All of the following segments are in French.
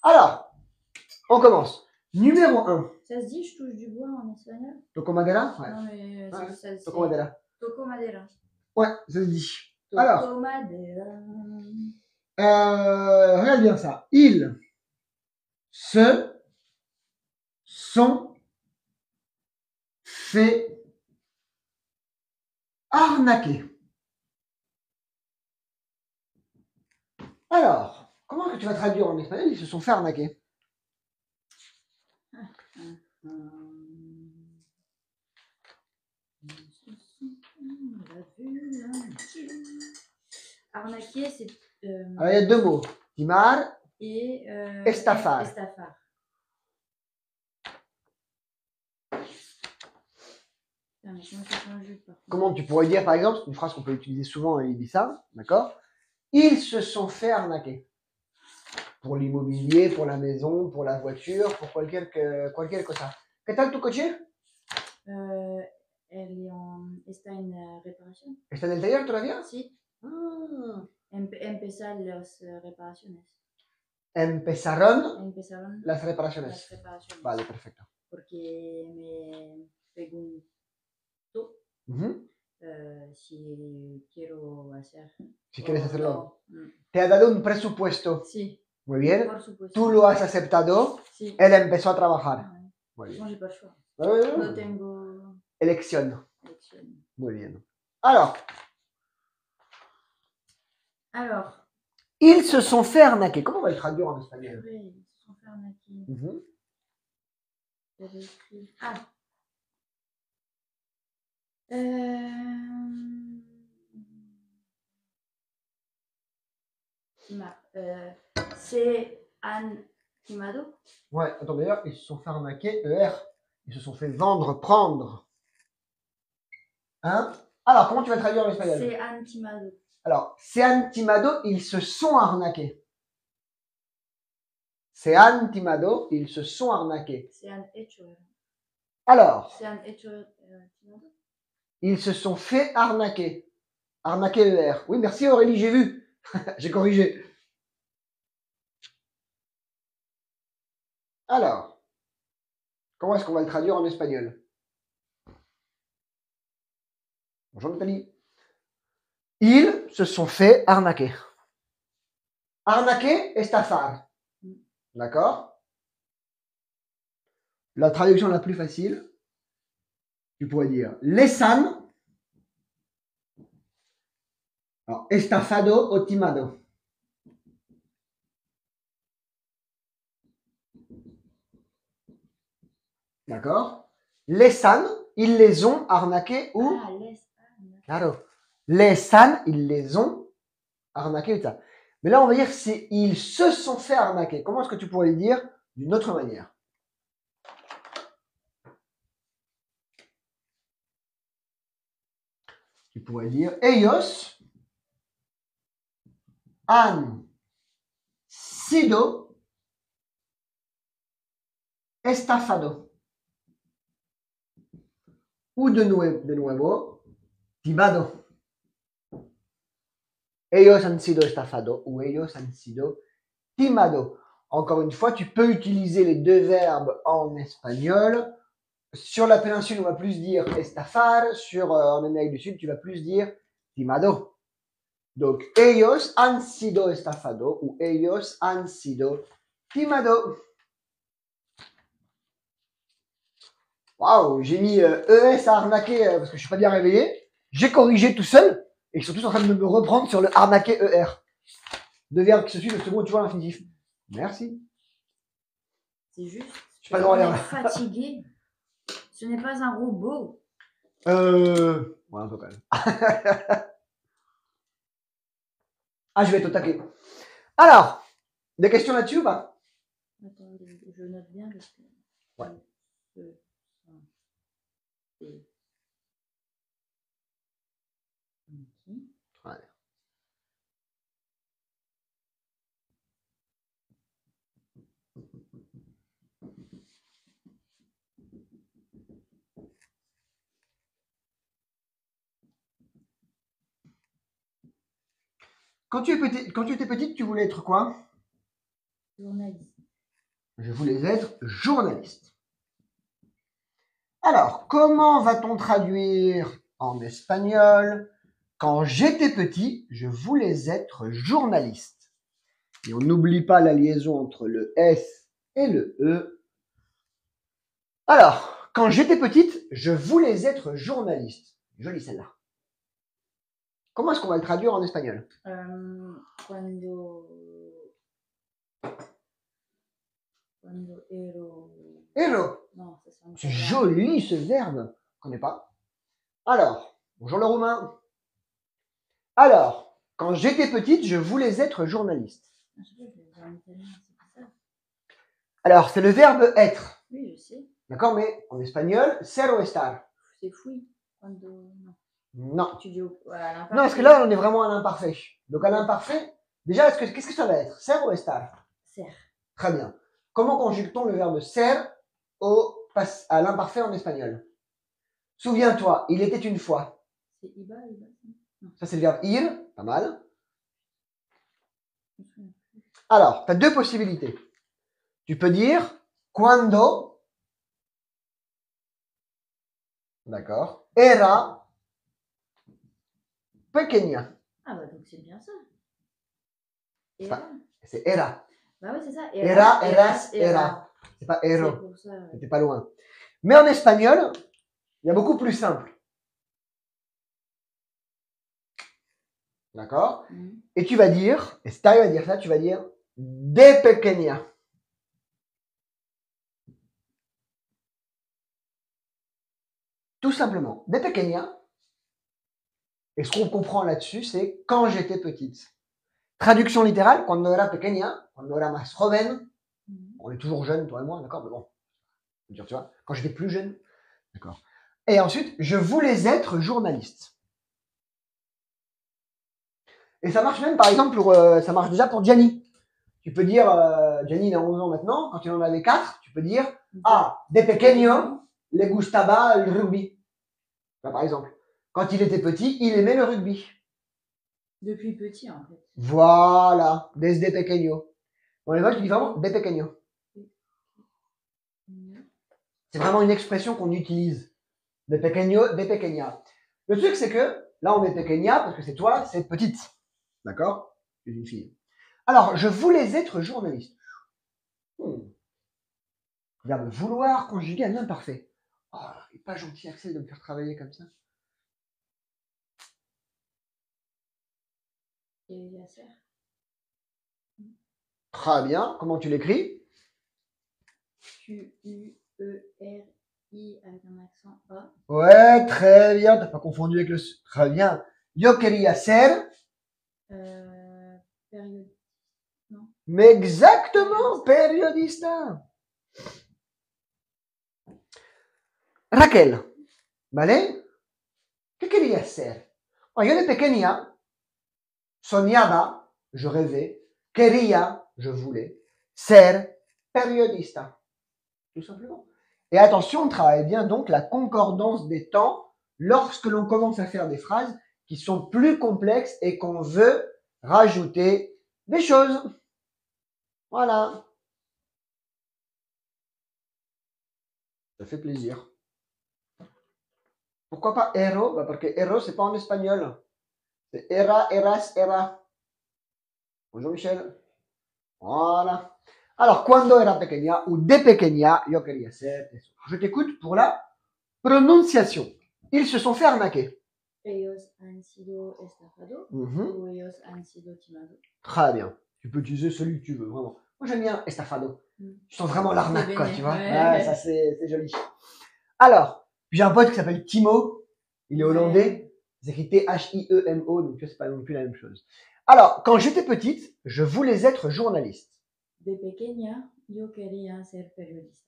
Alors, on commence. Numéro 1. Ça se dit, je touche du bois en espagnol? Toco madera? Ouais. Non, mais Ouais. ça se Toco madera. Toco madera. Ouais, ça se dit. Toco Alors, madera. regarde bien ça. Ils se sont fait arnaquer. Alors, comment est-ce que tu vas traduire en espagnol? Ils se sont fait arnaquer. Arnaquer, c'est. Alors, il y a deux mots. Timar Et. Estafar. Estafar. Comment tu pourrais dire, par exemple, une phrase qu'on peut utiliser souvent à Ibiza, d'accord? Ils se sont fait arnaquer. Pour l'immobilier, pour la maison, pour la voiture, pour cualquier cosa. ¿Qué tal tu coche? Está en reparación. ¿Está en el taller todavía? Sí. Ah. Empezar las reparaciones. Empezaron las reparaciones. Vale, perfecto. Porque me preguntó si quiero hacer. Si quieres hacerlo. No. ¿Te ha dado un presupuesto? Sí. Muy bien. Por supuesto. Tú lo has aceptado. Sí. Él empezó a trabajar. Muy bien. No, j'ai pas le choix. No tengo. Elección. Muy bien. Alors. Ils se sont fait arnaquer. Comment on va le traduire en espagnol? Oui, ils se sont fait arnaquer. J'avais écrit. C'est Anne Timado. Ouais, attends, d'ailleurs, ils se sont fait arnaquer, ER. Ils se sont fait vendre, prendre. Hein? Alors, comment tu vas traduire en espagnol? C'est Anne Timado. Alors, c'est Anne Timado, ils se sont arnaqués. C'est Anne Timado, ils se sont arnaqués. C'est Anne Hecho. Alors, c'est Anne Hecho Timado. Ils se sont fait arnaquer. Arnaquer ER. Oui, merci Aurélie, j'ai vu. J'ai corrigé. Alors, comment est-ce qu'on va le traduire en espagnol? Bonjour Nathalie. Ils se sont fait arnaquer. Arnaquer, estafar. D'accord? La traduction la plus facile, tu pourrais dire les han. Alors, estafado o timado. D'accord? Les han, ils les ont arnaqués ou? Ah, les han. Claro. Les han, ils les ont arnaqués ou ça. Mais là, on va dire c'est ils se sont fait arnaquer. Comment est-ce que tu pourrais le dire d'une autre manière? Tu pourrais dire ellos han sido estafado. Ou de nuevo, timado. Ellos han sido estafado ou ellos han sido timado. Encore une fois, tu peux utiliser les deux verbes en espagnol. Sur la péninsule, on va plus dire estafar. En Amérique du Sud, tu vas plus dire timado. Donc, ellos han sido estafado ou ellos han sido timado. Waouh, j'ai mis ES à arnaquer parce que je suis pas bien réveillé. J'ai corrigé tout seul et ils sont tous en train de me reprendre sur le arnaquer ER. Deux verbes qui se suivent, le second, tu vois, l'infinitif. Merci. C'est juste. Je suis pas droit à l'air. Fatigué. Ce n'est pas un robot. Ouais, un peu quand même. Ah, je vais être au taquet. Alors, des questions là-dessus ou pas? Attends, je note bien parce que. Ouais. Ouais. Quand tu étais petite, tu voulais être quoi? Journaliste. Je voulais être journaliste. Alors, comment va-t-on traduire en espagnol? Quand j'étais petit, je voulais être journaliste. Et on n'oublie pas la liaison entre le S et le E. Alors, quand j'étais petite, je voulais être journaliste. Jolie celle-là. Comment est-ce qu'on va le traduire en espagnol? Cuando Héros. Non, ça c'est un C'est joli ce verbe. Je connais pas. Alors, bonjour le roumain. Alors, quand j'étais petite, je voulais être journaliste. Je sais pas, je vais le dire en italien, c'est pas ça. Alors, c'est le verbe être. Oui, je sais. D'accord, mais en espagnol, ser o estar. C'est fui. Cuando... Non. Non. Tu dis à l'imparfait. Non, parce que là, on est vraiment à l'imparfait. Donc, à l'imparfait, déjà, qu'est-ce que ça va être? Ser ou estar? Ser. Très bien. Comment conjugue-t-on le verbe ser à l'imparfait en espagnol? Souviens-toi, il était une fois. C'est iba, iba. Non. Ça, c'est le verbe ir. Pas mal. Alors, tu as deux possibilités. Tu peux dire cuando. D'accord. Era pequeña. Ah bah donc c'est bien ça. Era. C'est era. Bah oui, c'est ça. Era, eras, era. C'est pas ero. C'est pour ça. Ouais. C'était pas loin. Mais en espagnol, il y a beaucoup plus simple. D'accord? Et tu vas dire, et si tu arrives à dire ça, tu vas dire de pequeña. Tout simplement. De pequeña. Et ce qu'on comprend là-dessus, c'est quand j'étais petite. Traduction littérale, cuando era pequeña, cuando era más joven. On est toujours jeune, toi et moi, d'accord? Mais bon, tu vois, quand j'étais plus jeune, d'accord. Et ensuite, je voulais être journaliste. Et ça marche même, par exemple, ça marche déjà pour Gianni. Tu peux dire, Gianni, il a 11 ans maintenant, quand il en avait 4, tu peux dire, ah, de pequeño, le gustaba el rugby. Là, par exemple, quand il était petit, il aimait le rugby. Depuis petit, en fait. Voilà, desde pequeño. Bon, les voix, tu dis vraiment de pequeño. C'est vraiment une expression qu'on utilise. De pequeño, de pequeña. Le truc, c'est que, là, on est pequeña, parce que c'est toi, c'est petite. D'accord? C'est une fille. Alors, je voulais être journaliste. Verbe vouloir conjugué à l'imparfait. Oh, il n'est pas gentil, Axel, de me faire travailler comme ça. Et la serre. Très bien. Comment tu l'écris? Q-U-E-R-I avec un accent A. Ouais, très bien. T'as pas confondu avec le... Très bien. Yo quería ser... Période. Non. Mais exactement, periodista. Raquel, ¿vale? ¿Qué quería ser? Bueno, yo de pequeña soñaba, je rêvais, quería, je voulais, ser periodista. Tout simplement. Et attention, on travaille bien donc la concordance des temps lorsque l'on commence à faire des phrases qui sont plus complexes et qu'on veut rajouter des choses. Voilà. Ça fait plaisir. Pourquoi pas héros? Parce que héros, c'est pas en espagnol. C'est era, eras, era. Bonjour Michel. Voilà. Alors, cuando era pequeña ou de pequeña, yo quería ser eso. Je t'écoute pour la prononciation. Ils se sont fait arnaquer. Ellos han sido estafados ou ellos han sido timados. Très bien. Tu peux utiliser celui que tu veux, vraiment. Moi, j'aime bien estafado. Tu sens vraiment l'arnaque, quoi, tu vois. Ouais, ça, c'est joli. Alors, j'ai un pote qui s'appelle Timo. Il est hollandais. C'est écrit T-H-I-E-M-O, donc c'est pas non plus la même chose. Alors, quand j'étais petite, je voulais être journaliste. De pequeña, yo quería ser periodista.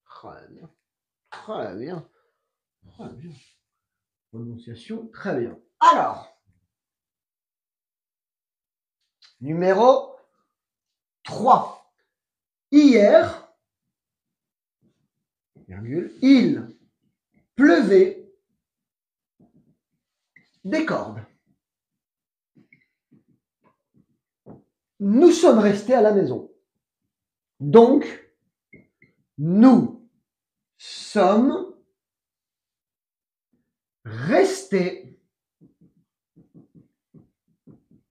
Très bien. Très bien. Très bien. Prononciation, très bien. Alors, numéro 3. Hier, virgule, il pleuvait des cordes. Nous sommes restés à la maison. Donc, nous sommes restés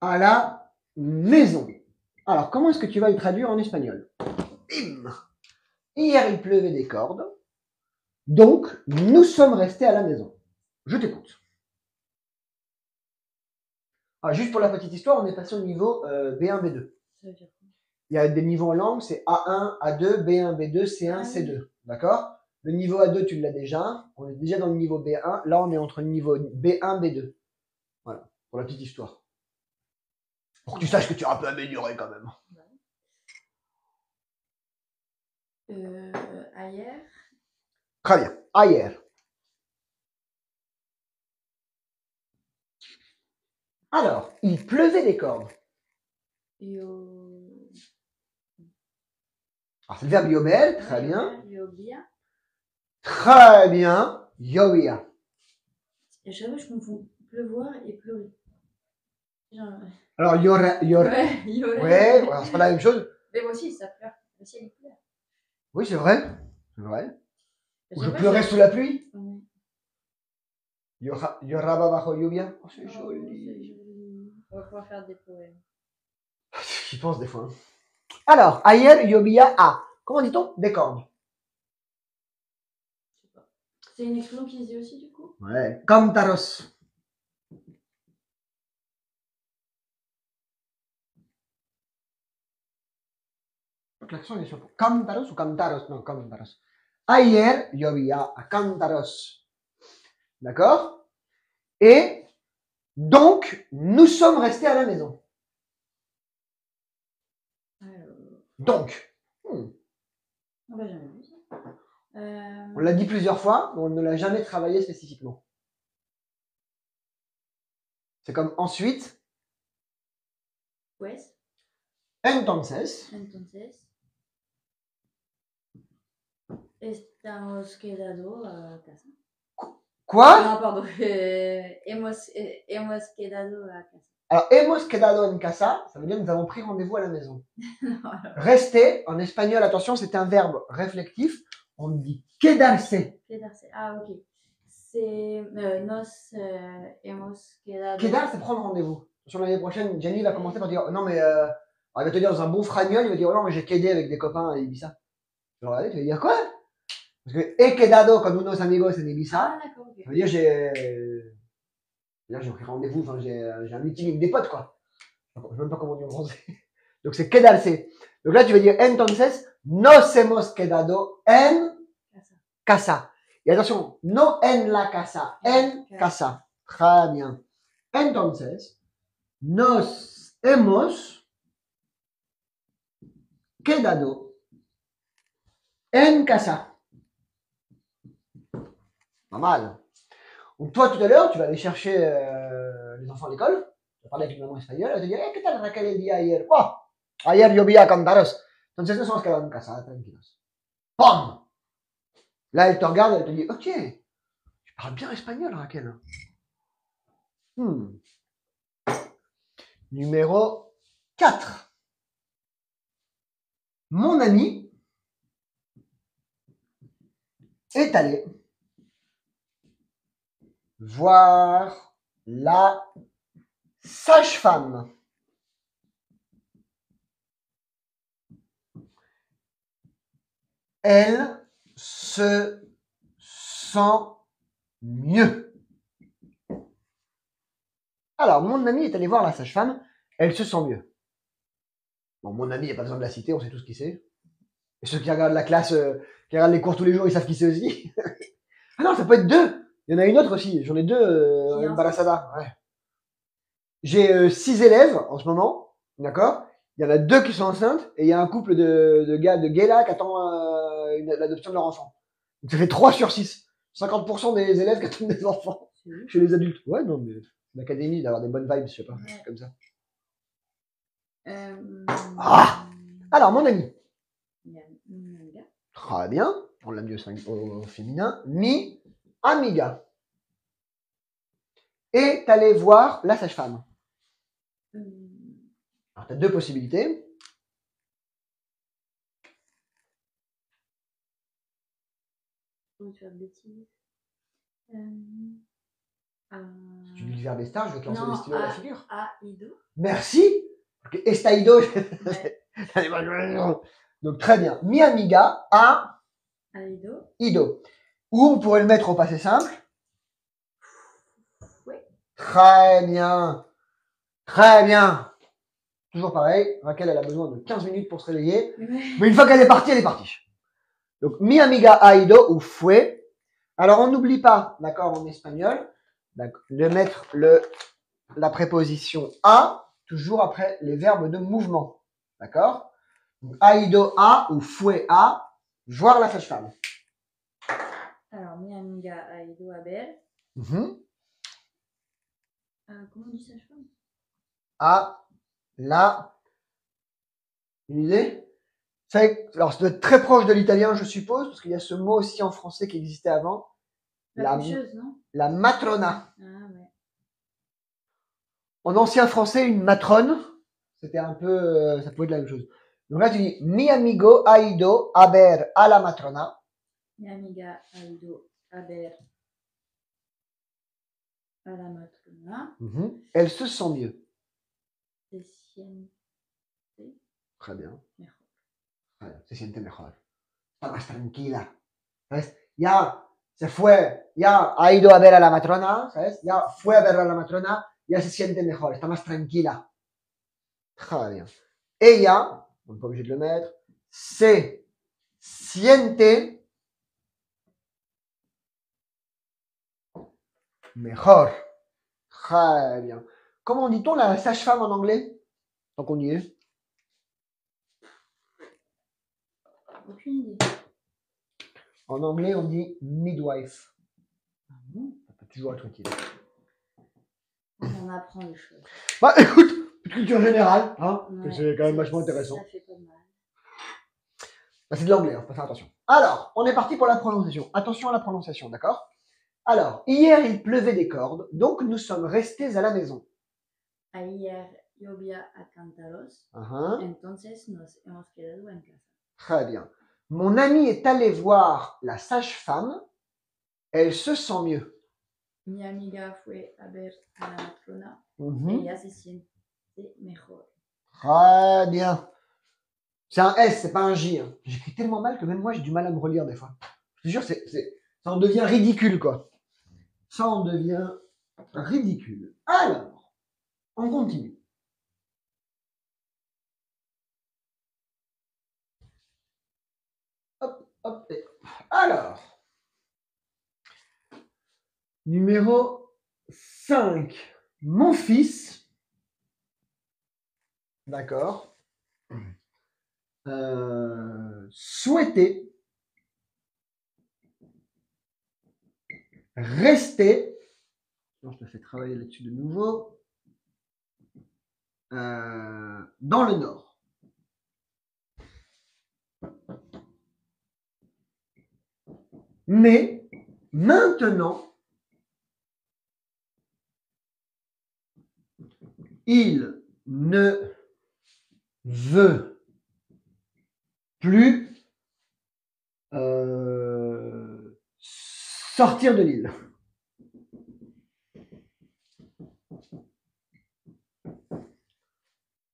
à la maison. Alors, comment est-ce que tu vas le traduire en espagnol? Bim! Hier, il pleuvait des cordes. Donc, nous sommes restés à la maison. Je t'écoute. Ah, juste pour la petite histoire, on est passé au niveau B1, B2. Ça veut dire quoi? Il y a des niveaux en langue, c'est A1, A2, B1, B2, C1, C2. D'accord? Le niveau A2, tu l'as déjà. On est déjà dans le niveau B1. Là, on est entre le niveau B1, B2. Voilà, pour la petite histoire. Pour que tu saches que tu as un peu amélioré quand même. Ayer. Très bien. Ayer. Alors, il pleuvait des cordes. Yo. Alors, c'est le verbe yobel, très bien. Yobia. Très bien. Yovia. Et chaque fois, je confonds pleuvoir et pleurer. Genre... Alors, Ouais, ouais, alors, c'est pas la même chose. Mais moi aussi, ça pleure. Le ciel, il pleure. Oui, c'est vrai. C'est vrai. Ou je Chaque fois, pleurais sous la pluie. Ouais. Lloraba bajo lluvia. Oh, c'est C'est joli. joli. On va pouvoir faire des poèmes. J'y pense des fois. Hein. Alors, ayer, yobia, a. Comment dit-on? Des cordes. Je sais pas. C'est une expression qui se dit aussi, du coup? Ouais. Cantaros. L'accent est sur Cantaros ou Cantaros? Non, Cantaros. Ayer, llovía a cántaros. D'accord? Et donc, nous sommes restés à la maison. Alors... Donc. Ah bah, jamais vu ça. On l'a dit plusieurs fois, mais on ne l'a jamais travaillé spécifiquement. C'est comme ensuite. Pues. Entonces. Estamos quedado a casa. Quoi? Non, pardon. Hemos quedado a casa. Alors, hemos quedado en casa, ça veut dire nous avons pris rendez-vous à la maison. Rester, en espagnol, attention, c'est un verbe réflectif. On dit quedarse. Quedarse. Ah, ok. C'est nos hemos quedado. Quedar, c'est prendre rendez-vous. Sur l'année prochaine, Jenny va commencer par dire non, mais elle va te dire dans un bon fragnol, il va dire oh, non, mais j'ai quedé avec des copains à Ibiza. Alors, tu vas dire quoi? Parce que he quedado con unos amigos en Ibiza. Ah, d'accord, ok. Ça veut dire j'ai pris rendez-vous, enfin j'ai un meeting avec des potes, quoi. Je sais même pas comment on dit en français. Donc c'est quedarse. Donc là, tu vas dire entonces, nos hemos quedado en casa. Et attention, no en la casa, en casa. Très bien. Entonces, nos hemos quedado en casa. Pas mal. Donc toi, tout à l'heure, tu vas aller chercher les enfants à l'école. Tu vas parler avec une maman espagnole. Elle va te dire, ¿qué tal Raquel el día ayer? Oh, ayer llovía a cantaros. Entonces nos hemos quedado en casa, tranquilos. ¡Pum! Là, elle te regarde, elle te dit, ok, tu parles bien espagnol, Raquel. Numéro 4. Mon ami est allé voir la sage-femme. Elle se sent mieux. Alors, mon ami est allé voir la sage-femme. Elle se sent mieux. Bon, mon ami, il n'y a pas besoin de la citer, on sait tous qui c'est. Et ceux qui regardent la classe, qui regardent les cours tous les jours, ils savent qui c'est aussi. Ah non, ça peut être deux. Il y en a une autre aussi. J'en ai deux, Barasada. Ouais. J'ai 6 élèves en ce moment, d'accord? Il y en a 2 qui sont enceintes et il y a un couple de gars de gays là qui attend l'adoption de leur enfant. Donc ça fait 3 sur 6. 50% des élèves qui attendent des enfants chez les adultes. Ouais, non, mais l'académie d'avoir des bonnes vibes, je sais pas, Ouais. comme ça. Ah! Alors, mon ami. Très bien. On l'a mis au féminin. Mi amiga. Et t'allais voir la sage-femme. Alors, tu as 2 possibilités. Faut faire de bêtises. Si tu dis le verbe estar, je vais te lancer le stylo à la figure. Ido. Merci. Estaido. Ouais. Donc très bien. Mi amiga a Ido. ido. Ou on pourrait le mettre au passé simple. Oui. Très bien. Très bien. Toujours pareil. Raquel, elle a besoin de 15 minutes pour se réveiller. Ouais. Mais une fois qu'elle est partie, elle est partie. Donc, mi amiga a ido ou fue. Alors, on n'oublie pas, d'accord, en espagnol, de mettre la préposition a toujours après les verbes de mouvement. D'accord? A ido a ou fue a, voir la sage-femme. Alors, mi amiga a ido a ver. Comment on dit sage-femme? A la. Une idée? Alors, ça doit être très proche de l'italien, je suppose, parce qu'il y a ce mot aussi en français qui existait avant. La coucheuse, non? La matrona. Ah ouais. En ancien français, une matrone, c'était un peu, ça pouvait être la même chose. Donc là, tu dis, mi amigo ha ido a ver a la matrona. Mi amiga ha ido a ver a la matrona. Elle se sent mieux. Se siente. Très bien. Mejor. Se siente mejor. Está más tranquila. ¿Sabes? Ya se fue, ya ha ido a ver a la matrona, ¿sabes? Ya fue a ver a la matrona, ya se siente mejor, está más tranquila. Très bien. Ella, on n'est pas obligé de le mettre, se siente mejor. Très bien. Comment dit-on la sage-femme en anglais? Tant qu'on y est. Aucune idée. En anglais, on dit midwife. Ça peut toujours être utile. On apprend des choses. Bah écoute, culture générale, hein, Ouais, c'est quand même vachement intéressant. Ça fait pas de mal. Bah, c'est de l'anglais, hein, faut faire attention. Alors, on est parti pour la prononciation. Attention à la prononciation, d'accord? Alors, hier, il pleuvait des cordes, donc nous sommes restés à la maison. Ayer llovía a cántaros, entonces nos hemos quedado en casa. Très bien. Mon ami est allé voir la sage-femme, elle se sent mieux. Mi amiga fue a ver a la matrona, ella se siente mejor. Très bien. C'est un S, c'est pas un J. Hein. J'écris tellement mal que même moi j'ai du mal à me relire des fois. Je te jure, ça en devient ridicule, quoi. Ça en devient ridicule. Alors, on continue. Hop, hop, et hop. Alors, numéro 5. Mon fils, d'accord, souhaitait rester, je te fais travailler là-dessus de nouveau, dans le Nord. Mais maintenant, il ne veut plus sortir de l'île.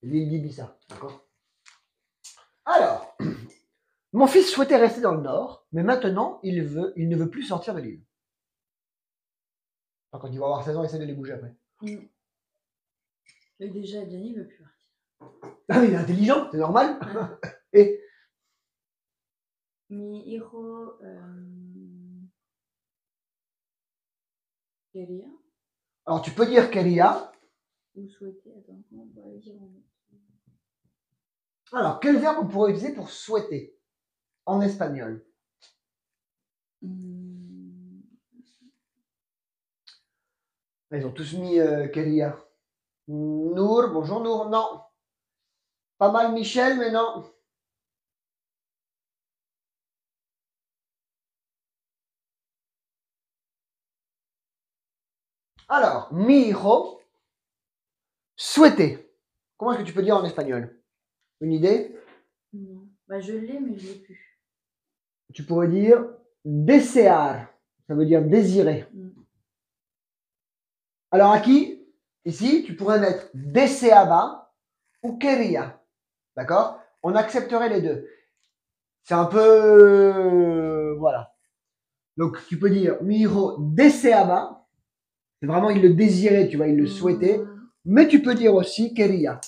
L'île d'Ibiza, d'accord? Alors, mon fils souhaitait rester dans le Nord, mais maintenant, il ne veut plus sortir de l'île. Quand il va avoir 16 ans, il essaie de les bouger après. Mais déjà, Johnny ne veut plus partir. Ah mais il est intelligent, c'est normal. Et Mi hijo quería. Alors tu peux dire quería. Ou souhaiter, attends, comment on pourrait dire en fait? Alors, quel verbe on pourrait utiliser pour souhaiter en espagnol? Ils ont tous mis quería. Nour, bonjour Nour, non. Pas mal Michel, mais non. Alors, mi hijo, souhaiter. Comment est-ce que tu peux dire en espagnol? Une idée? Non. Bah, je l'ai, mais je ne l'ai plus. Tu pourrais dire desear, ça veut dire désirer. Alors aquí, ici, tu pourrais mettre deseaba ou quería. D'accord? On accepterait les deux. C'est un peu... voilà. Donc, tu peux dire mi hijo deseaba. C'est vraiment, il le désirait, tu vois, il le souhaitait. Mais tu peux dire aussi quería.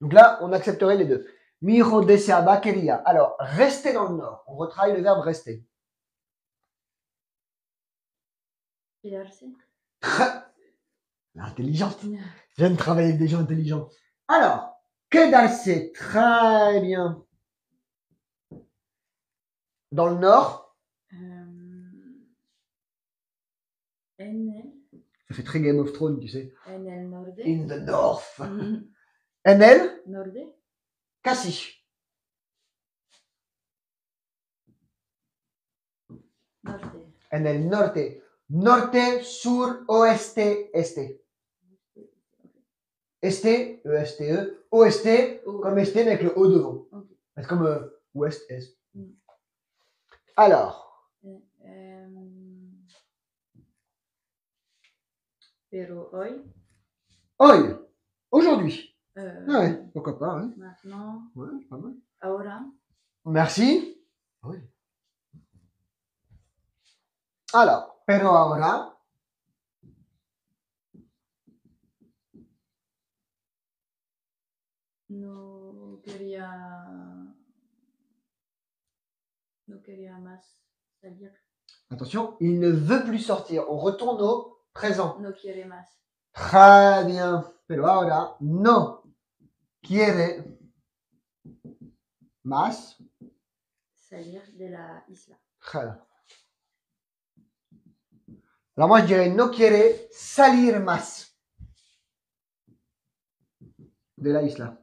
Donc là, on accepterait les deux. Mi hijo deseaba quería. Alors, rester dans le nord. On retravaille le verbe rester. Quedarse. Intelligente. J'aime travailler avec des gens intelligents. Alors, quedarse, très bien. Dans le nord. Ça fait très Game of Thrones, tu sais. En el norte. In the north. En el Norte. casi. Norte. En el norte. Norte, sur, oeste, este. Este, E-S-T-E. Oeste, comme este, mais avec le O devant. Okay. C'est comme ouest, est. Alors. Pero hoy. Hoy. Aujourd'hui. Ouais, pourquoi pas. Hein. Maintenant. Ouais, pas mal. Ahora. Merci. Oui. Alors, pero ahora. No quería más salir. Attention, il ne veut plus sortir. On retourne au présent. No quiere más. Très bien. Pero ahora no quiere más salir de la isla. Très bien. Alors moi je dirais no quiere salir más de la isla.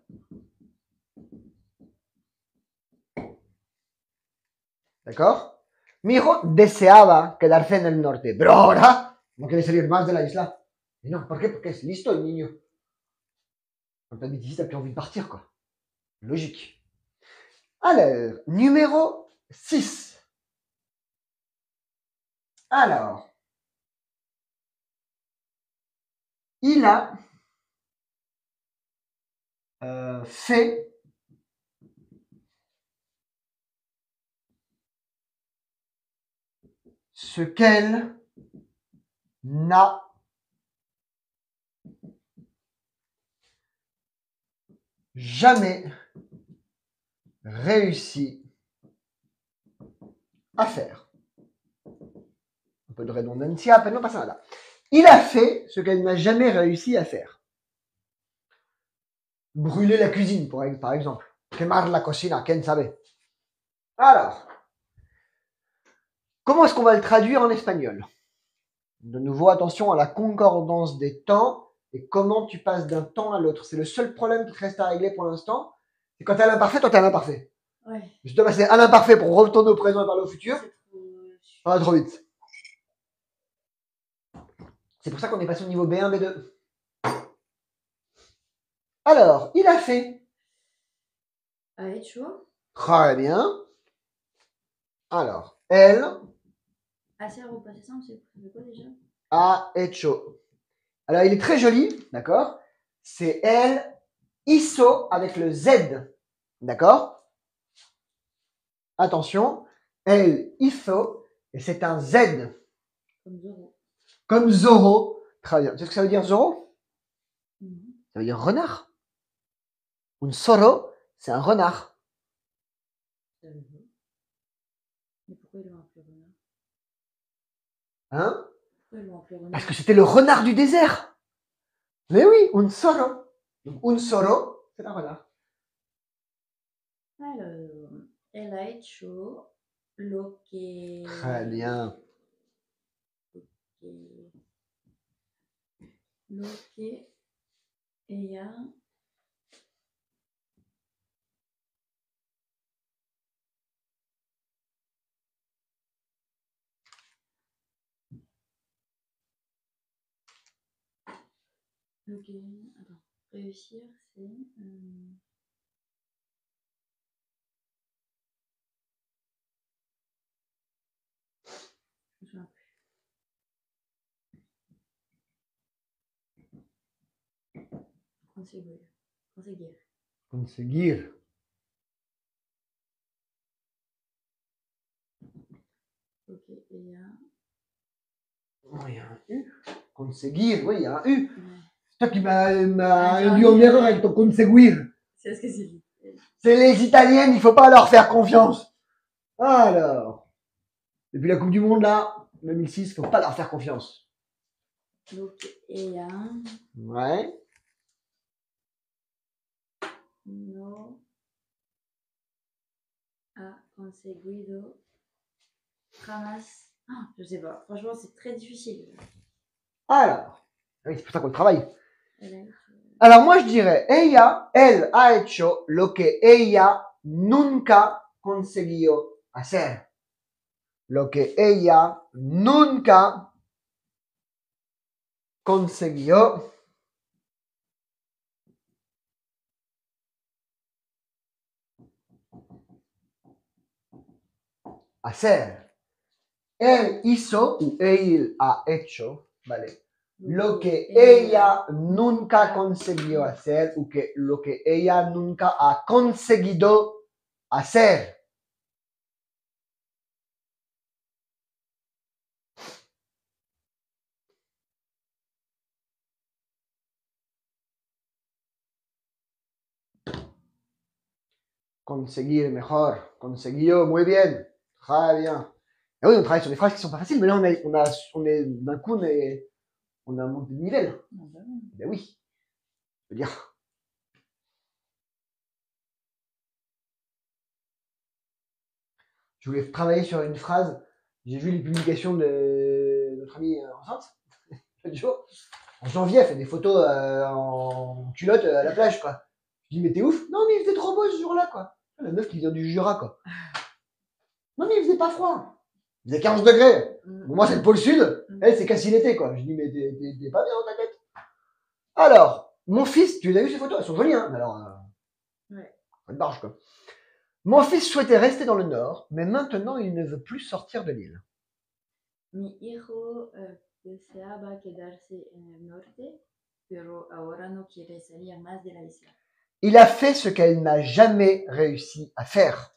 ¿D'accord? Mi hijo deseaba quedarse en el norte, pero ahora no quiere salir más de la isla. Et non, ¿por qué? Porque es listo el niño. Quand t'as 18, t'as plus envie de partir, quoi. Logique. Alors, numéro 6. Alors, il a fait ce qu'elle n'a jamais réussi à faire. Un peu de redundancia, pero no pasa nada. Il a fait ce qu'elle n'a jamais réussi à faire. Brûler la cuisine, par exemple. Quemar la cocina, quién sabe. Alors, comment est-ce qu'on va le traduire en espagnol? De nouveau, attention à la concordance des temps et comment tu passes d'un temps à l'autre. C'est le seul problème qui te reste à régler pour l'instant. C'est quand tu as l'imparfait, toi tu as l'imparfait. Ouais. Je dois passer à l'imparfait pour retourner au présent et parler au futur. Ça va trop vite. C'est pour ça qu'on est passé au niveau B1, B2. Alors, il a fait. A hecho. Très bien. Alors, elle. Hacer au passé simple, c'est quoi déjà? A hecho. Alors, il est très joli, d'accord? C'est elle hizo avec le Z, d'accord? Attention, elle hizo, et c'est un Z. Comme Zorro. Comme Zorro. Très bien. Tu sais ce que ça veut dire Zorro? Ça veut dire renard. Un zorro, c'est un renard. Mais pourquoi ils l'ont appelé renard? Hein? Pourquoi ils l'ont appelé renard? Parce que c'était le renard du désert. Mais oui, un zorro. Donc, un zorro, c'est un renard. Alors, elle a hecho lo que... Très bien. Lo que ella... Ok, attends. Réussir, c'est... Conseguir. Conseguir. Conseguir. Ok, et il y a... Oh, il y a un U. Conseguir, oui, il y a un U. Ouais. C'est toi qui m'as Ah, induit en erreur avec ton conseguir. C'est ce que c'est. C'est les Italiennes, il faut pas leur faire confiance. Alors, depuis la Coupe du Monde, là, 2006, faut pas leur faire confiance. Donc, et il y a... Ouais. No ha conseguido jamás. Ah, je sais pas. Franchement, c'est très difficile. Alors, oui, c'est pour ça qu'on travaille. Elle a été... Alors moi je dirais, ella, él ha hecho lo que ella nunca consiguió hacer. Lo que ella nunca consiguió hacer. Él hizo o él ha hecho, ¿vale? Lo que ella nunca consiguió hacer o que lo que ella nunca ha conseguido hacer. Conseguir mejor. Consiguió, muy bien. Très bien. Et oui, on travaille sur des phrases qui sont pas faciles, mais là, on est d'un coup, on a monté de niveau. Ben oui. Je veux dire. Je voulais travailler sur une phrase. J'ai vu les publications de notre amie enceinte, l'autre jour. En janvier, elle fait des photos en culotte à la plage, quoi. Je dis, mais t'es ouf? Non, mais il faisait trop beau ce jour-là, quoi. La meuf qui vient du Jura, quoi. Non, mais il faisait pas froid. Il faisait 15 degrés. Bon, moi, c'est le pôle sud. Elle, c'est quasi l'été, quoi. Je dis, mais t'es pas bien dans ta tête. Alors, mon fils, tu as vu ces photos? Elles sont jolies, hein. Alors, ouais. Pas de barge, quoi. Mon fils souhaitait rester dans le nord, mais maintenant, il ne veut plus sortir de l'île. Mi hijo deseaba quedarse en el norte, pero ahora no quiere salir más de la isla. Il a fait ce qu'elle n'a jamais réussi à faire.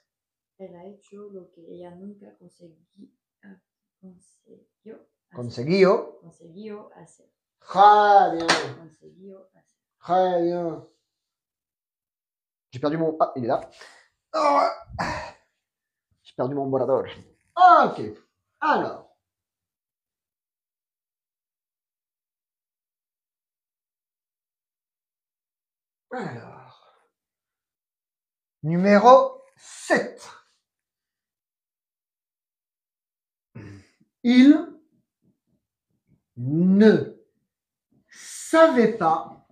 Elle a hecho lo que ella nunca consiguió hacer. Très bien. Consiguió hacer. Très bien. J'ai perdu mon... Ah, il est là. Oh, j'ai perdu mon borrador. Ok. Alors. Numéro 7. Il ne savait pas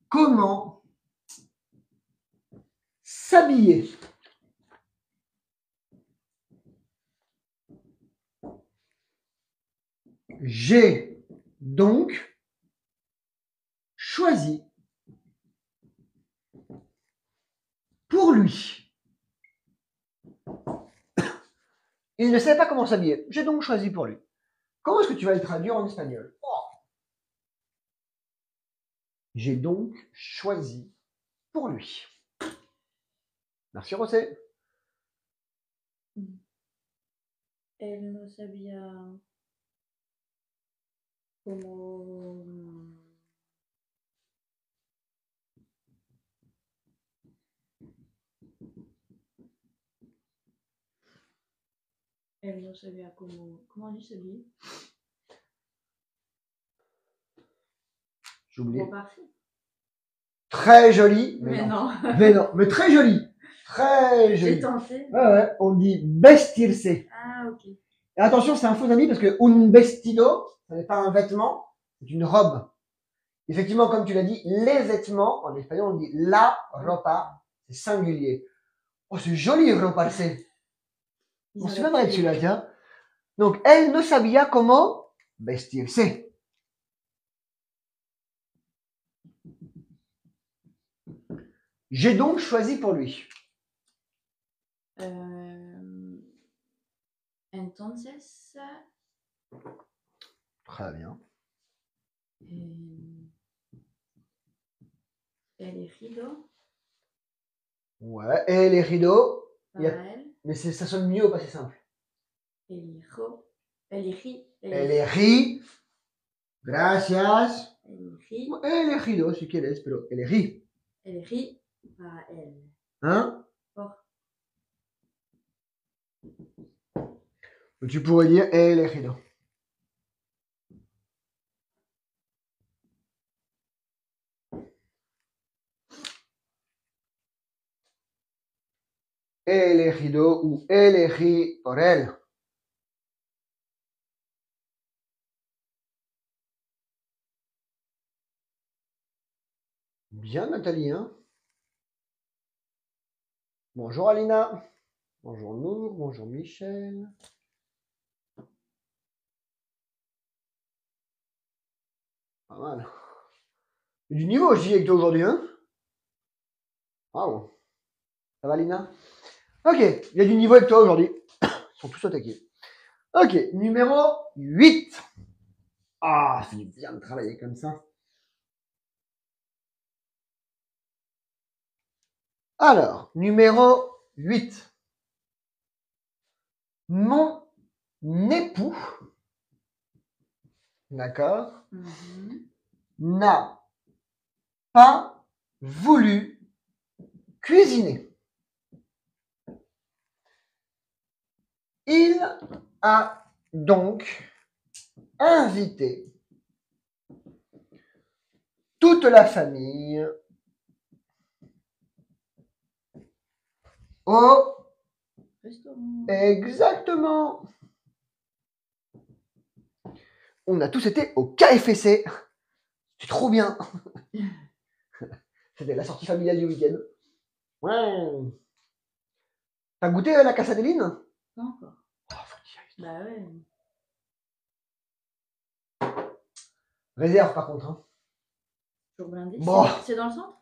comment s'habiller. J'ai donc choisi pour lui. Il ne savait pas comment s'habiller. J'ai donc choisi pour lui. Comment est-ce que tu vas le traduire en espagnol? J'ai donc choisi pour lui. Merci Rosé. Elle no sabía cómo... Elle no sabía cómo... ¿Cómo on dit s'habiller? J'ai oublié. Repartir. Très joli. Mais non. Mais non, mais très joli. Très joli. J'ai tenté. Ouais, on dit vestirse. Ah, ok. Et attention, c'est un faux ami parce que un vestido, ça n'est pas un vêtement, c'est une robe. Effectivement, comme tu l'as dit, les vêtements, en espagnol, on dit la ropa, c'est singulier. Oh, c'est joli, roparse. On se souviendrait de celui-là, tiens. Donc, elle no sabía cómo vestirse. J'ai donc choisi pour lui. Entonces. Très bien. elegido Ouais, elegido. para él. Mais ça sonne mieux au passé simple. Elijo, elegí, Elegí. Gracias. elegí, Elegido, si quieres, pero elegí. elegí para él. Hein? Por Tu pourrais dire elegido. Elegido ou elegí por él. Bien, Nathalie, hein? Bonjour, Alina. Bonjour, Nour. Bonjour, Michel. Pas mal. Du niveau aussi avec toi aujourd'hui, hein? Bravo. Ça va, Lina? Ok, il y a du niveau avec toi aujourd'hui. Ils sont tous au taquet. Ok, numéro 8. Ah, c'est bien de travailler comme ça. Alors, numéro 8. Mon époux, d'accord, n'a pas voulu cuisiner. Il a donc invité toute la famille au... restaurant. Exactement. On a tous été au KFC. C'est trop bien. C'était la sortie familiale du week-end. Ouais. T'as goûté la Casadeline? Pas encore. Oh, faut que t'y ailles. Bah ouais. Réserve par contre. Hein. Toujours blindé. Bon. C'est dans le centre?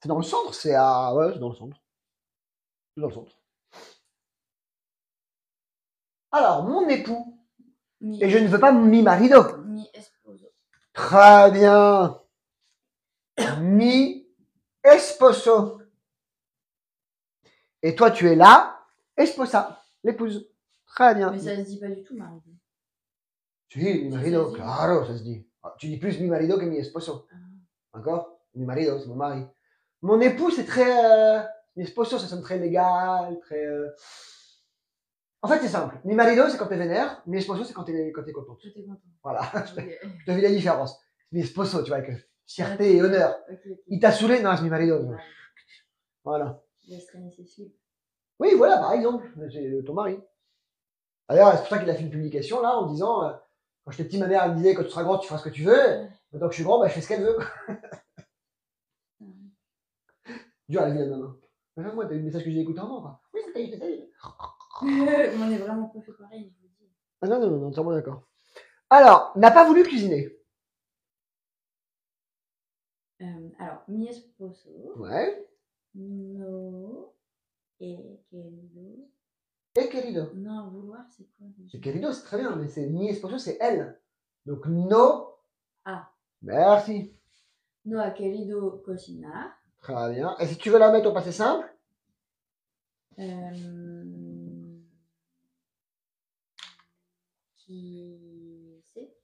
C'est dans le centre, c'est à... Ouais, c'est dans le centre. C'est dans le centre. Alors, mon époux. Et je ne veux pas mi marido. Mi esposo. Très bien. Mi esposo. Et toi, tu es là, esposa, l'épouse. Très bien. Mais ça se dit pas du tout, marido. Si, mi marido, claro, ça se dit. Tu dis plus mi marido que mi esposo. D'accord? Mi marido, c'est mon mari. Mon époux, c'est très... mi esposo, ça sonne très légal, très... En fait, c'est simple. Mi marido, c'est quand t'es vénère. Mi esposo, c'est quand t'es contente. J'étais content. Voilà. Okay. Je te dis la différence. Mi esposo, tu vois, avec fierté et honneur. Okay. Il t'a saoulé? Non, c'est mi marido. Ouais. Voilà. Laisse traîner ses slips. Oui, voilà, par exemple. C'est ton mari. D'ailleurs, c'est pour ça qu'il a fait une publication, là, en disant... quand j'étais petit, ma mère, elle me disait, quand tu seras grand, tu feras ce que tu veux. Maintenant que je suis grand, bah, je fais ce qu'elle veut. Dur à la vie, la maman. Moi, t'as eu le message que j'ai écouté avant, quoi. Oui, c'est ça. On est vraiment pas fait pareil, je vous dis. Ah non, non, non, entièrement d'accord. Alors, n'a pas voulu cuisiner. Alors, mi esposo. Ouais. No. Et querido. Et querido. Non, vouloir, c'est quoi déjà? Et querido, c'est très bien, mais c'est mi esposo, c'est elle. Donc, no. Ah. Merci. No ha querido cocinar. Très bien. Et si tu veux la mettre au passé simple? Qui sait?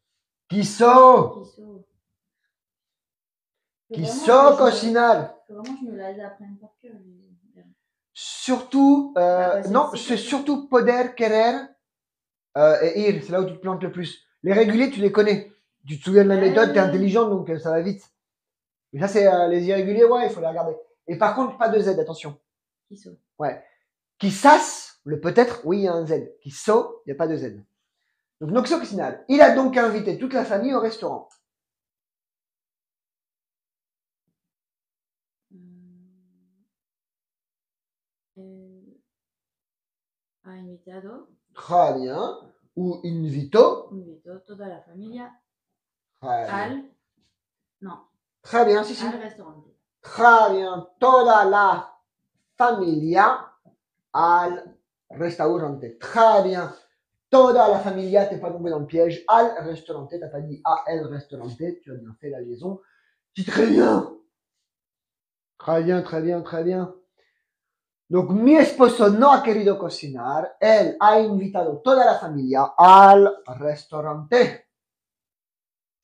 Quiso. Quiso cocinar. Vraiment, je me la apprenne par cœur. Surtout, non, c'est c'est surtout poder, querer et ir. C'est là où tu te plantes le plus. Les réguliers, tu les connais. Tu te souviens de la méthode, t'es intelligent, donc ça va vite. Mais ça, c'est les irréguliers, ouais, il faut les regarder. Et par contre, pas de Z, attention. Quiso. Ouais. Quizás, le peut-être, oui, il y a un Z. Quiso, il n'y a pas de Z. Donc, noxo cocinal. Il a donc invité toute la famille au restaurant. Ha invitado. Très bien. Ou invito. Invitó toda la familia Très bien. al. Non. Très bien, si, si. Al restaurante. Très bien. Toda la familia al restaurante. Très bien. Toda la familia, t'es pas tombé dans le piège. Al restaurante, t'as pas dit al restaurante, tu as bien fait la liaison. C'est très bien. Très bien, très bien, très bien. Donc, mi esposo no ha querido cocinar. Él ha invitado toda la familia al restaurante.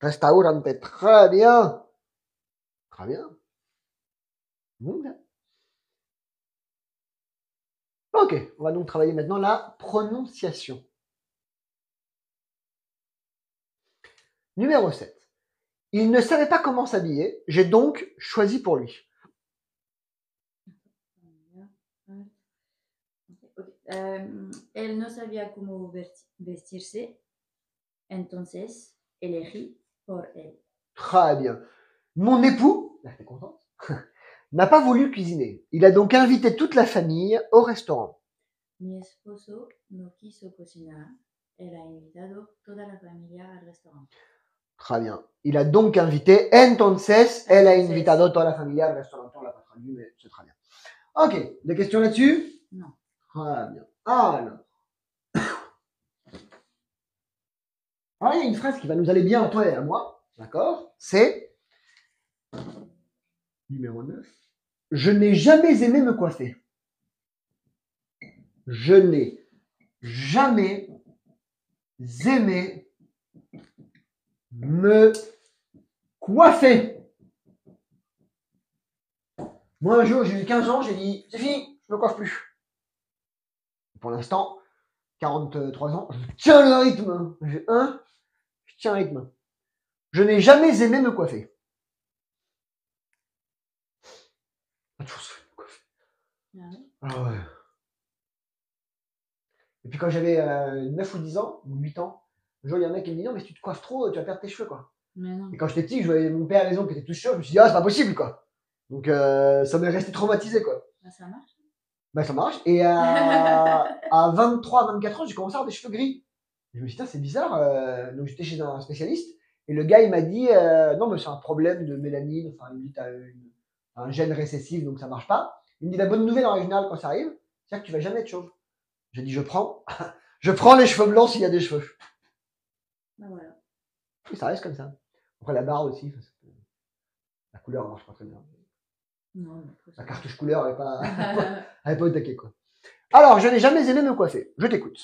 Restaurante, très bien. Très bien. Muy bien. Ok, on va donc travailler maintenant la prononciation. Numéro 7. Il ne savait pas comment s'habiller, j'ai donc choisi pour lui. Él no sabía cómo vestirse, entonces elegí por él. Très bien. Mon époux, là t'es contente, n'a pas voulu cuisiner. Il a donc invité toute la famille au restaurant. Mi esposo no quiso cocinar. Él ha invitado toda la familia al restaurante. Très bien. Il a donc invité, entonces, elle a invitado toda la familia al restaurant. On l'a pas traduit, mais c'est très bien. Ok, des questions là-dessus? Non. Très bien. Alors, il y a une phrase qui va nous aller bien à toi et à moi, d'accord? C'est numéro 9. Je n'ai jamais aimé me coiffer. Je n'ai jamais aimé me coiffer. Moi, un jour, j'ai eu 15 ans, j'ai dit, c'est fini, je me coiffe plus. Pour l'instant, 43 ans, je tiens le rythme. Je tiens le rythme. Je n'ai jamais aimé me coiffer. Pas toujours souhaité me coiffer. Ah ouais. Et puis quand j'avais 9 ou 10 ans, ou 8 ans, un jour, il y a un mec qui me dit, non, mais si tu te coiffes trop, tu vas perdre tes cheveux, quoi. Mais non. Et quand j'étais petit, je voyais mon père et les oncles qui étaient tous chauds, je me suis dit, ah, c'est pas possible, quoi. Donc, ça m'est resté traumatisé, quoi. Ah, ça marche. Bah, ça marche. Et à 23, 24 ans, j'ai commencé à avoir des cheveux gris. Et je me suis dit, c'est bizarre. Donc, j'étais chez un spécialiste. Et le gars, il m'a dit, non, mais c'est un problème de mélanine. Enfin, il me dit, t'as un gène récessif, donc ça marche pas. Il me dit, la bonne nouvelle en régional, quand ça arrive, c'est que tu vas jamais être chauve. J'ai dit, je prends. Je prends les cheveux blancs s'il y a des cheveux. Bah voilà. Et ça reste comme ça. Après, la barbe aussi. Parce que la couleur marche pas très bien. Non, mais après, La ça cartouche couleur, elle est pas au taquet, quoi. Alors, je n'ai jamais aimé me coiffer. Je t'écoute.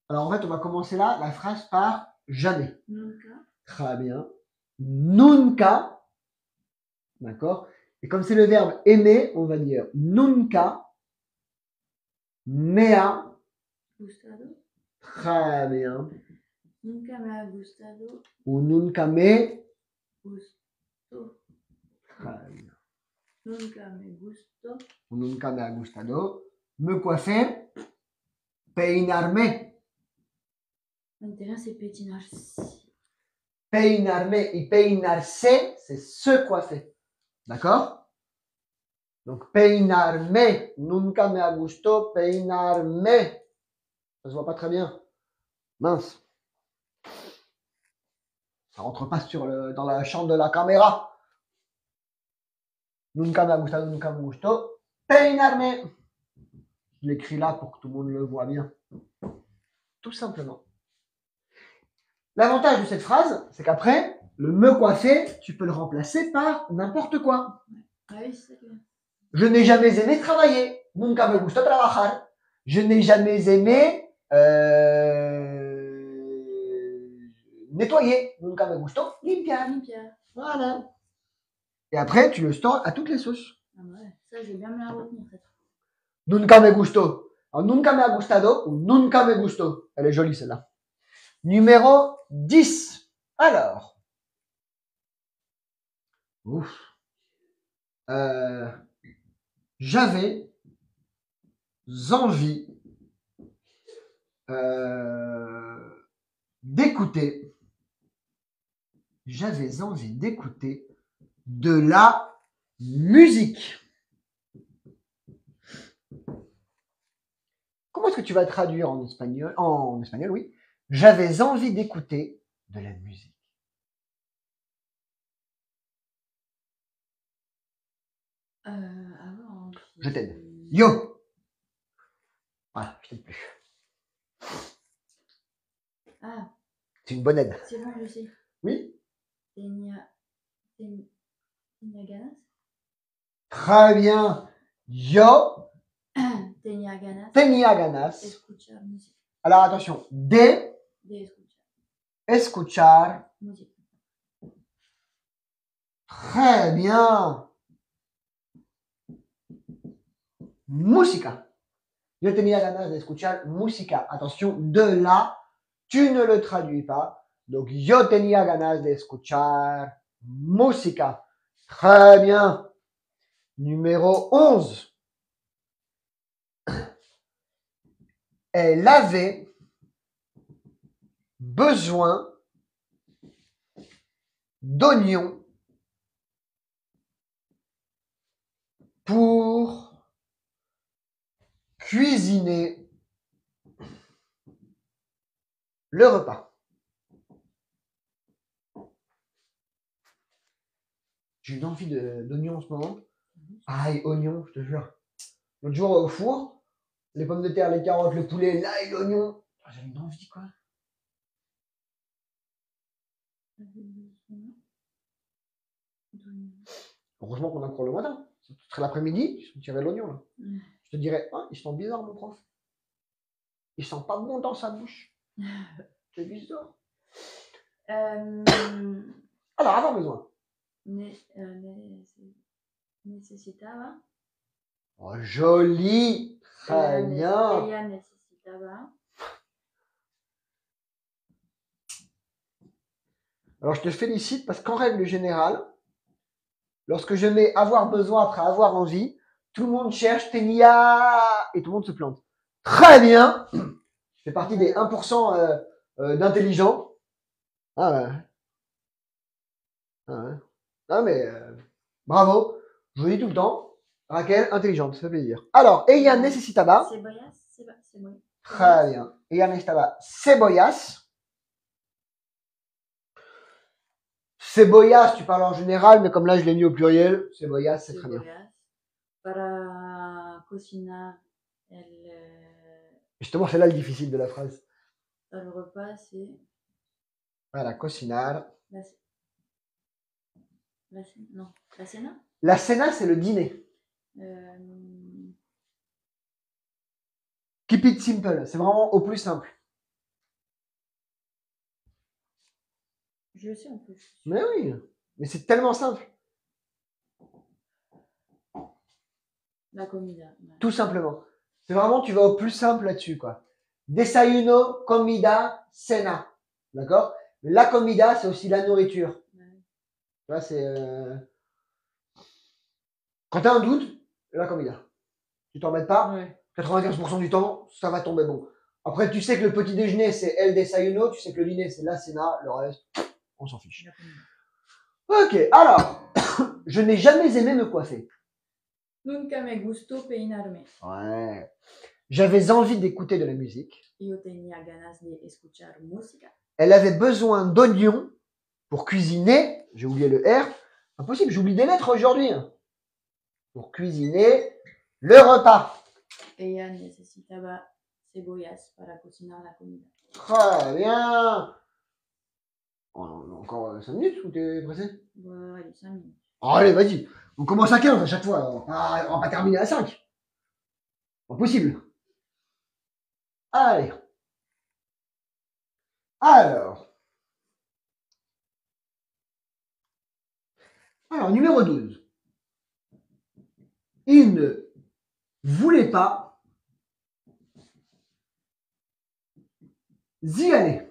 Alors, en fait, on va commencer là, la phrase par jamais. Nunca. Très bien. Nunca. D'accord. Et comme c'est le verbe aimer, on va dire nunca me ha. Gustado. Très bien. Nunca me ha gustado. Ou nunca me. Gusto. Très bien. Nunca me gustó. Ou nunca me ha gustado. Me coiffer. Peinarme. Maintenant, c'est pétinarse. Peinarme et peinarse, c'est se coiffer. D'accord? Donc, peinarme. Nunca me ha gustado peinarme. Ça se voit pas très bien. Mince. Ça rentre pas dans la chambre de la caméra. Nunca me ha gustado, nunca me gustó peinarme. Je l'écris là pour que tout le monde le voit bien. Tout simplement. L'avantage de cette phrase, c'est qu'après, le me coiffer, tu peux le remplacer par n'importe quoi. Ah oui, c'est bien. Je n'ai jamais aimé travailler. Nunca me gustó trabajar. Je n'ai jamais aimé nettoyer. Nunca me gustó limpiar. Voilà. Et après, tu le stores à toutes les sauces. Ah ouais, ça, je vais bien me la retenir. Nunca me gustó. Alors, nunca me ha gustado ou nunca me gustó. Elle est jolie celle-là. Numéro 10. Alors. Ouf. J'avais envie d'écouter. J'avais envie d'écouter de la musique. Comment est-ce que tu vas traduire en espagnol? En espagnol, oui. J'avais envie d'écouter de la musique. Avoir envie Je t'aide. Yo. Voilà, je t'aide plus. Ah, C'est une bonne aide. c'est bon, je sais. Oui. Tenía ganas. Très bien. Yo Tenía ganas tenía de ganas. escuchar música. Alors attention. De escuchar Música. Très bien. Música. Yo tenía ganas de escuchar música. Attention, de là, tu ne le traduis pas. Donc, yo tenía ganas de escuchar música. Très bien. Numéro 11. Elle avait besoin d'oignons pour cuisiner le repas. J'ai une envie d'oignons en ce moment. Aïe, oignons, je te jure. L'autre jour au four, les pommes de terre, les carottes, le poulet, l'ail, l'oignon. J'avais une envie, quoi. Heureusement qu'on a cours le matin. Ce serait l'après-midi, je tirais l'oignon, là. Je te dirais, ah, il sent bizarre, mon prof. Il sent pas bon dans sa bouche. C'est bizarre. Alors, avoir besoin. Necesitaba. Oh, joli. Très bien. Ella necesitaba. Alors, je te félicite parce qu'en règle générale, lorsque je mets avoir besoin après avoir envie, tout le monde cherche Tenia et tout le monde se plante. Très bien. Je fais partie des 1% d'intelligents. Ah ouais. Ah ouais. Ah mais bravo. Je vous dis tout le temps. Raquel, intelligente, ça fait plaisir. Alors, ella necesitaba. Très bien. Ella necesitaba cebollas. Cebollas, tu parles en général, mais comme là je l'ai mis au pluriel, cebollas, c'est très bien. Para cocinar Justement, c'est là le difficile de la phrase. le repas, c'est. Voilà, cocinar. La cena. La cena, c'est le dîner. Keep it simple, c'est vraiment au plus simple. Je le sais en plus. Mais oui, mais c'est tellement simple. La comida. Ouais. Tout simplement. C'est vraiment, tu vas au plus simple là-dessus, quoi. Desayuno, comida, cena. D'accord? La comida, c'est aussi la nourriture. Ouais. Là, c'est. Quand tu as un doute, la comida. Tu t'en mets pas. Ouais. 95% du temps, ça va tomber bon. Après, tu sais que le petit déjeuner, c'est el desayuno. Tu sais que le dîner, c'est la cena. Le reste, on s'en fiche. Ok, alors, je n'ai jamais aimé me coiffer. Nunca me gustó peinarme. Ouais. J'avais envie d'écouter de la musique. Yo tenía ganas de escuchar música. Elle avait besoin d'oignons pour cuisiner. J'ai oublié le R. Impossible, j'oublie des lettres aujourd'hui. Pour cuisiner le repas. Ella necesitaba cebollas para cocinar la comida. Très bien. Encore 5 minutes ou t'es pressé? Ouais, allez, 5 minutes. Oh, allez, vas-y. On commence à 15 à chaque fois. On va pas terminer à 5. Impossible. Allez. Alors, numéro 12. Il ne voulait pas y aller.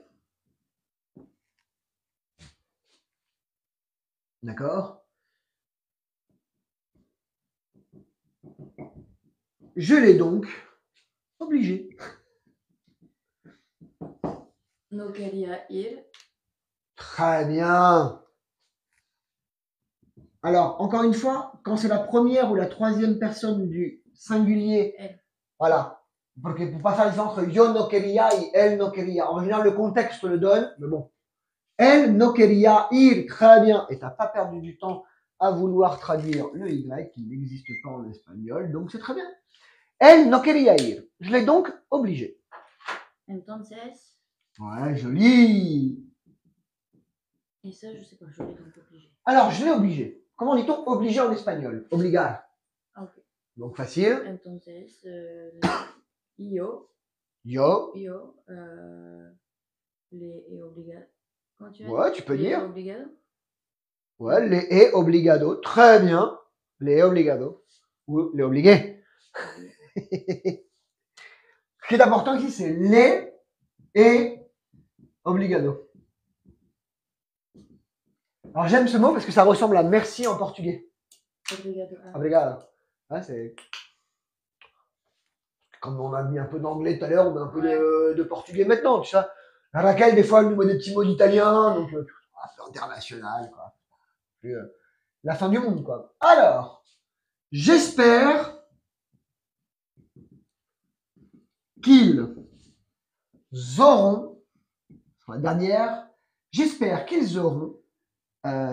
D'accord? Je l'ai donc obligé. No quería ir. Très bien. Alors, encore une fois, quand c'est la première ou la troisième personne du singulier, elle. Voilà. Parce que pour pas faire les entre yo no quería et elle no quería. En général, le contexte le donne, mais bon. Elle no quería ir, très bien. Et t'as pas perdu du temps à vouloir traduire le Y qui n'existe pas en espagnol, donc c'est très bien. Elle no quería ir. Je l'ai donc obligé. Entonces, Ouais, joli. et ça, je sais pas, je l'ai donc obligé. Alors, je l'ai obligé. Comment dit-on obligé en espagnol? Obligar. Ah, ok. Donc facile. Entonces, yo, Yo. le he obligado. Comment tu as Ouais, dit? tu peux Le he dire. obligado. Ouais, les he obligado. Très bien. Les he obligado. Ou les obligués. Ce qui est important ici, c'est les et obligado. Alors j'aime ce mot parce que ça ressemble à merci en portugais. Obrigado. Ah. Obrigado. Ouais, c'est comme on a mis un peu d'anglais tout à l'heure, on met un peu de portugais maintenant, tu sais. Raquel, des fois, elle nous met des petits mots d'italien, donc un peu international, quoi. Puis, la fin du monde, quoi. Alors, j'espère qu'ils auront, la dernière, j'espère qu'ils auront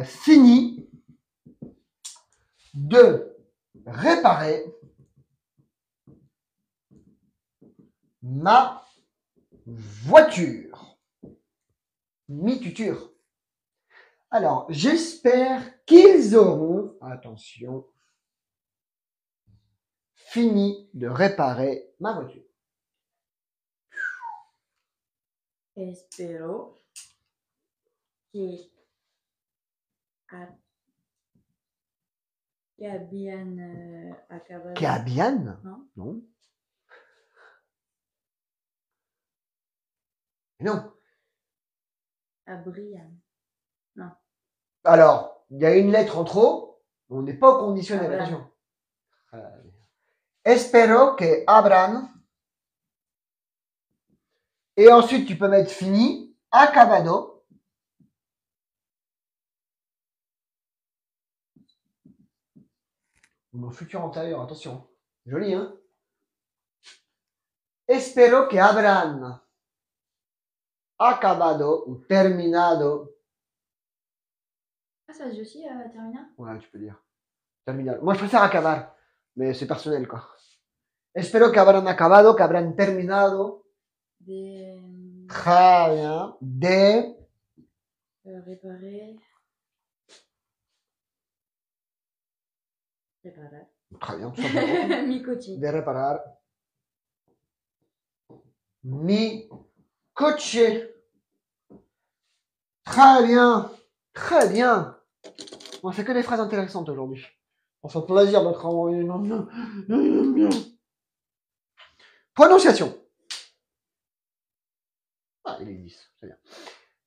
fini de réparer ma voiture. Mi-tuture. Alors, j'espère qu'ils auront, attention, fini de réparer ma voiture. Espero que habían acabado. Que habían? Non. Non. Non. Habrían. Non. Alors, il y a une lettre en trop, on n'est pas au conditionnel, Habrán. attention. Espero que habrán. Et ensuite, tu peux mettre fini, acabado. Mon futur antérieur, attention. Joli, hein? Espero que habrán acabado ou terminado. Ah, ça se dit aussi, terminal? Ouais, tu peux dire. Terminado. Moi, je préfère acabar, mais c'est personnel, quoi. Espero que habrán acabado, que habrán terminado. Très bien. De réparer. Réparar. Très bien, tout simplement. Mi coche. De reparar. Mi coche. Très bien. Très bien. On fait que des phrases intéressantes aujourd'hui. On fait plaisir d'être en... Prononciation. Ah, il est 10, c'est bien.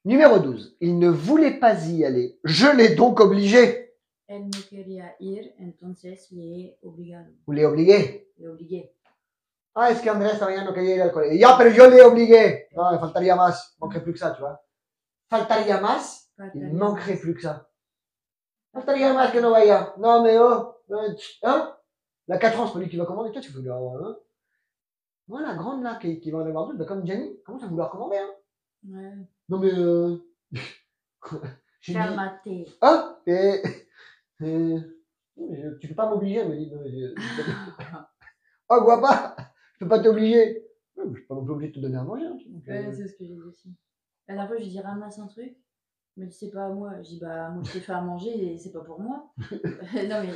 Numéro 12. Il ne voulait pas y aller. Je l'ai donc obligé. Él no quería ir, entonces le he obligado. Vous l'avez obligé. Le obligué. Ah, es que Andrés también no quería ir al colegio. Ya, pero yo le obligué. No, me faltaría más. Manquerait plus que ça, tu vois. Faltaría más. Il manquerait plus que ça. Faltaría más que no vaya. Non, mais oh. Hein? La 4 ans, c'est pas lui qui va commander. Toi, tu veux lui avoir un. Moi, la grande, là, qui va en avoir deux, bah, comme Jenny, comment ça vouloir commander, hein? Ouais. Non, mais j'ai dit. Calmate. Ah, tu peux pas m'obliger, elle me dit. Oh, guapa, je peux pas t'obliger. Je suis pas non plus obligé de te donner à manger. Hein, ouais, c'est ce que j'ai dit aussi. La dernière fois, je lui dis ramasse un truc. Mais c'est pas à moi. Je dis bah moi je t'ai fait à manger et c'est pas pour moi. Non mais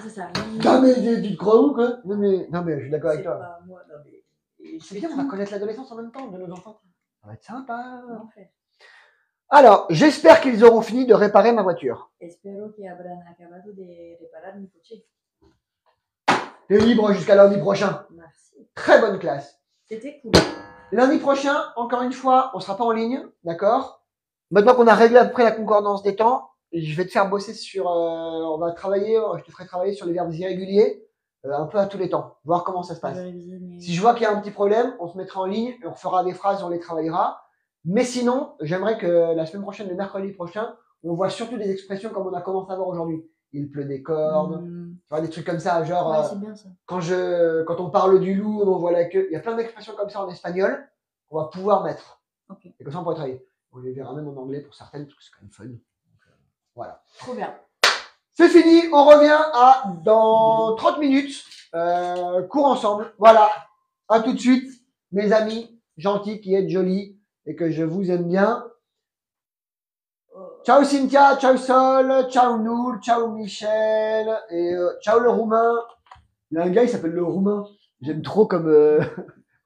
ça s'arrive. Non mais tu te crois où quoi? Non mais je suis d'accord avec C'est toi. pas à moi. Non mais C'est bien, on va connaître l'adolescence en même temps de nos enfants. Ça va être sympa. Enfer. Alors, j'espère qu'ils auront fini de réparer ma voiture. Espero que habrán acabado de reparar mi coche. T'es libre jusqu'à lundi prochain. Merci. Très bonne classe. C'était cool. Lundi prochain, encore une fois, on sera pas en ligne, d'accord? Maintenant qu'on a réglé à peu près la concordance des temps, je vais te faire bosser sur, on va travailler, je te ferai travailler sur les verbes irréguliers, un peu à tous les temps, voir comment ça se passe. Si je vois qu'il y a un petit problème, on se mettra en ligne et on fera des phrases, on les travaillera. Mais sinon, j'aimerais que la semaine prochaine, le mercredi prochain, on voit surtout des expressions comme on a commencé à voir aujourd'hui. Il pleut des cordes, tu vois, des trucs comme ça, genre, ouais, c'est bien ça. Quand on parle du loup, on voit la queue. Il y a plein d'expressions comme ça en espagnol qu'on va pouvoir mettre. Ok. Et comme ça, on pourra travailler. On les verra même en anglais pour certaines, parce que c'est quand même fun. Donc, voilà. Trop bien. C'est fini, on revient dans 30 minutes. Cours ensemble. Voilà. À tout de suite, mes amis gentils qui êtes jolis et que je vous aime bien. Ciao Cynthia, ciao Sol, ciao Nour, ciao Michel et ciao le roumain. Il y a un gars, il s'appelle le roumain. J'aime trop comme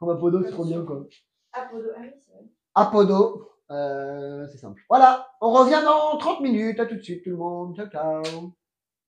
Apodo, c'est trop bien quoi. Apodo, ah oui, c'est vrai. Apodo, c'est simple. Voilà, on revient dans 30 minutes. À tout de suite tout le monde. Ciao ciao.